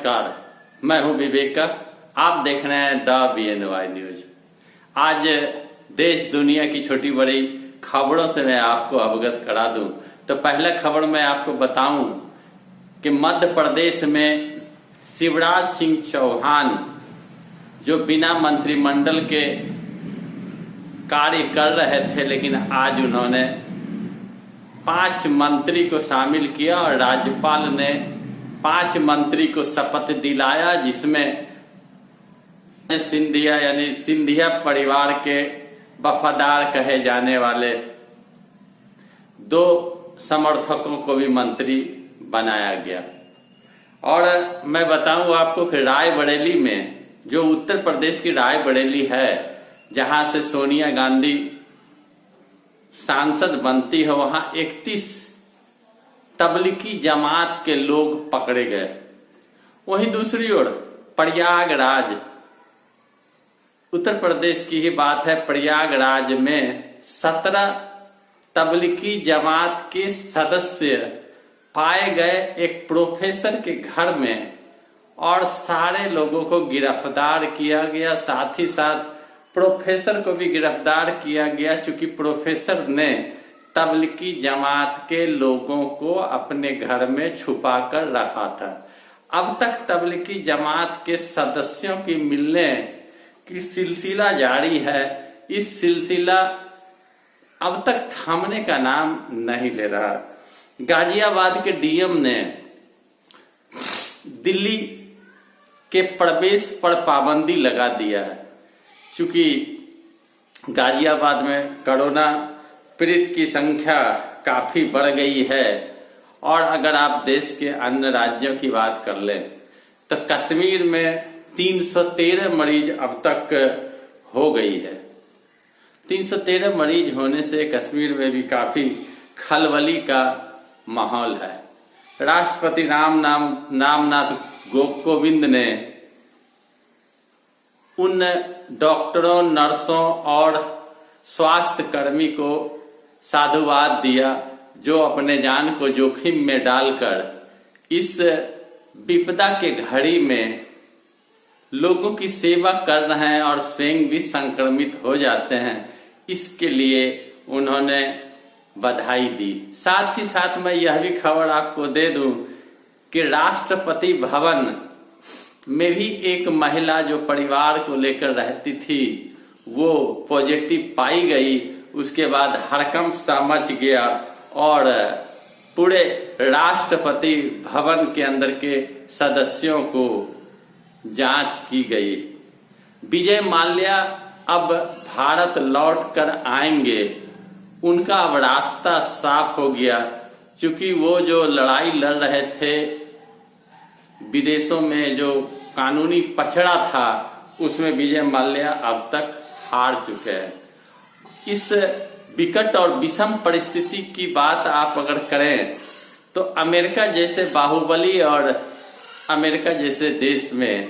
नमस्कार, मैं हूं विवेका। आप देख रहे हैं द BNY न्यूज। आज देश दुनिया की छोटी बड़ी खबरों से मैं आपको अवगत करा दूं तो पहला खबर मैं आपको बताऊं कि मध्य प्रदेश में शिवराज सिंह चौहान जो बिना मंत्रिमंडल के कार्य कर रहे थे, लेकिन आज उन्होंने 5 मंत्री को शामिल किया और राज्यपाल ने 5 मंत्री को शपथ दिलाया, जिसमें सिंधिया यानी सिंधिया परिवार के वफादार कहे जाने वाले 2 समर्थकों को भी मंत्री बनाया गया। और मैं बताऊं आपको कि रायबरेली में, जो उत्तर प्रदेश की रायबरेली है, जहां से सोनिया गांधी सांसद बनती है, वहां 31 तबलीगी जमात के लोग पकड़े गए। वहीं दूसरी ओर प्रयागराज, उत्तर प्रदेश की ही बात है, प्रयागराज में 17 तबलीगी जमात के सदस्य पाए गए एक प्रोफेसर के घर में और सारे लोगों को गिरफ्तार किया गया। साथ ही साथ प्रोफेसर को भी गिरफ्तार किया गया, चूंकि प्रोफेसर ने तबलीगी जमात के लोगों को अपने घर में छुपा कर रखा था। अब तक तबलीगी जमात के सदस्यों की मिलने की सिलसिला जारी है। इस सिलसिला अब तक थमने का नाम नहीं ले रहा। गाजियाबाद के डीएम ने दिल्ली के प्रवेश पर पाबंदी लगा दिया है, चूंकि गाजियाबाद में कोरोना पीड़ित की संख्या काफी बढ़ गई है। और अगर आप देश के अन्य राज्यों की बात कर लें तो कश्मीर में 313 मरीज अब तक हो गई है। 313 मरीज होने से कश्मीर में भी काफी खलबली का माहौल है। राष्ट्रपति रामनाथ कोविंद ने उन डॉक्टरों, नर्सों और स्वास्थ्य कर्मी को साधुवाद दिया जो अपने जान को जोखिम में डालकर इस विपदा के घड़ी में लोगों की सेवा कर रहे हैं और स्वयं भी संक्रमित हो जाते हैं। इसके लिए उन्होंने बधाई दी। साथ ही साथ मैं यह भी खबर आपको दे दूं कि राष्ट्रपति भवन में भी एक महिला जो परिवार को लेकर रहती थी, वो पॉजिटिव पाई गई। उसके बाद हड़कंप सा मच गया और पूरे राष्ट्रपति भवन के अंदर के सदस्यों को जांच की गई। विजय माल्या अब भारत लौट कर आएंगे, उनका अब रास्ता साफ हो गया, क्योंकि वो जो लड़ाई लड़ रहे थे विदेशों में, जो कानूनी पछड़ा था, उसमें विजय माल्या अब तक हार चुके हैं। इस विकट और विषम परिस्थिति की बात आप अगर करें तो अमेरिका जैसे बाहुबली और अमेरिका जैसे देश में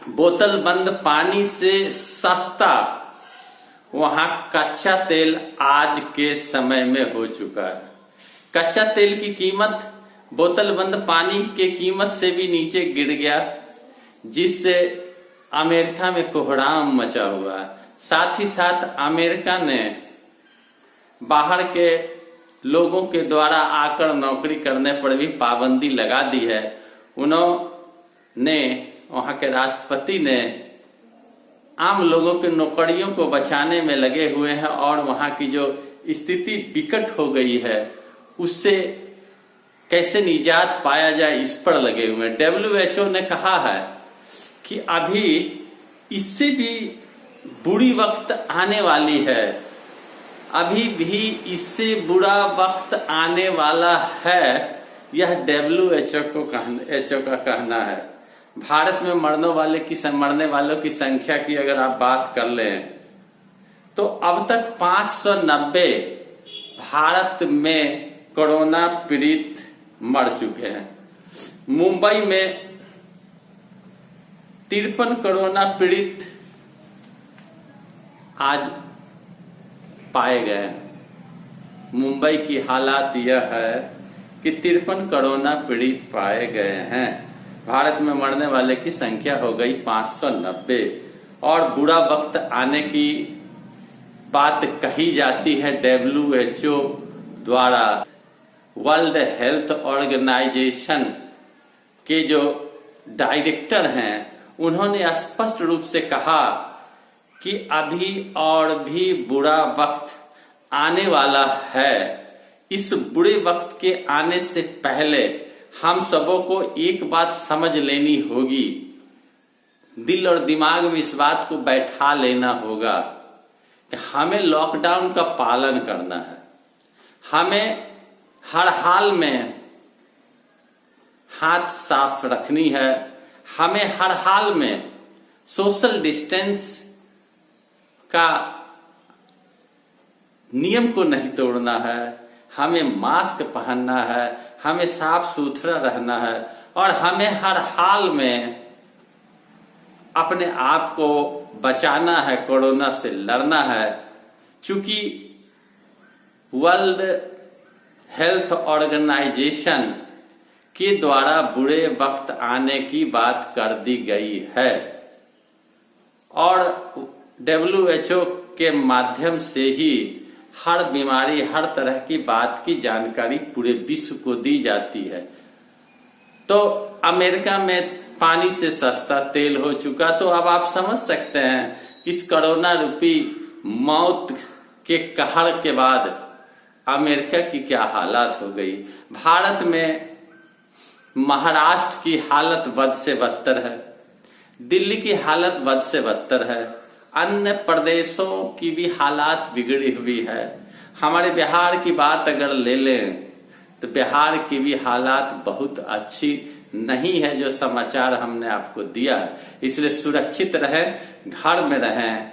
बोतल बंद पानी से सस्ता वहां कच्चा तेल आज के समय में हो चुका है। कच्चा तेल की कीमत बोतल बंद पानी के कीमत से भी नीचे गिर गया, जिससे अमेरिका में कोहराम मचा हुआ है। साथ ही साथ अमेरिका ने बाहर के लोगों के द्वारा आकर नौकरी करने पर भी पाबंदी लगा दी है। उन्होंने, वहां के राष्ट्रपति ने आम लोगों के नौकरियों को बचाने में लगे हुए हैं और वहां की जो स्थिति विकट हो गई है उससे कैसे निजात पाया जाए, इस पर लगे हुए हैं। WHO ने कहा है कि अभी इससे भी बुरी वक्त आने वाली है, अभी भी इससे बुरा वक्त आने वाला है, यह WHO का कहना है। भारत में मरने वालों की संख्या की अगर आप बात कर लें तो अब तक 590 भारत में कोरोना पीड़ित मर चुके हैं। मुंबई में 53 कोरोना पीड़ित आज पाए गए। मुंबई की हालात यह है कि 53 कोरोना पीड़ित पाए गए हैं। भारत में मरने वाले की संख्या हो गई 590 और बुरा वक्त आने की बात कही जाती है WHO द्वारा। वर्ल्ड हेल्थ ऑर्गेनाइजेशन के जो डायरेक्टर हैं उन्होंने स्पष्ट रूप से कहा कि अभी और भी बुरा वक्त आने वाला है। इस बुरे वक्त के आने से पहले हम सबों को एक बात समझ लेनी होगी, दिल और दिमाग में इस बात को बैठा लेना होगा कि हमें लॉकडाउन का पालन करना है। हमें हर हाल में हाथ साफ रखनी है। हमें हर हाल में सोशल डिस्टेंस का नियम को नहीं तोड़ना है। हमें मास्क पहनना है, हमें साफ सुथरा रहना है और हमें हर हाल में अपने आप को बचाना है, कोरोना से लड़ना है। चूंकि वर्ल्ड हेल्थ ऑर्गेनाइजेशन के द्वारा बुरे वक्त आने की बात कर दी गई है और WHO के माध्यम से ही हर बीमारी, हर तरह की बात की जानकारी पूरे विश्व को दी जाती है। तो अमेरिका में पानी से सस्ता तेल हो चुका, तो अब आप समझ सकते हैं इस कोरोना रूपी मौत के कहर के बाद अमेरिका की क्या हालत हो गई। भारत में महाराष्ट्र की हालत बद से बदतर है, दिल्ली की हालत बद से बदतर है, अन्य प्रदेशों की भी हालात बिगड़ी हुई है। हमारे बिहार की बात अगर ले लें तो बिहार की भी हालात बहुत अच्छी नहीं है, जो समाचार हमने आपको दिया है। इसलिए सुरक्षित रहें, घर में रहें,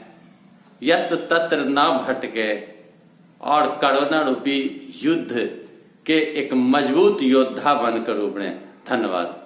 यत्र तत्र न भटके और कोरोना रूपी युद्ध के एक मजबूत योद्धा बनकर उभरें। धन्यवाद।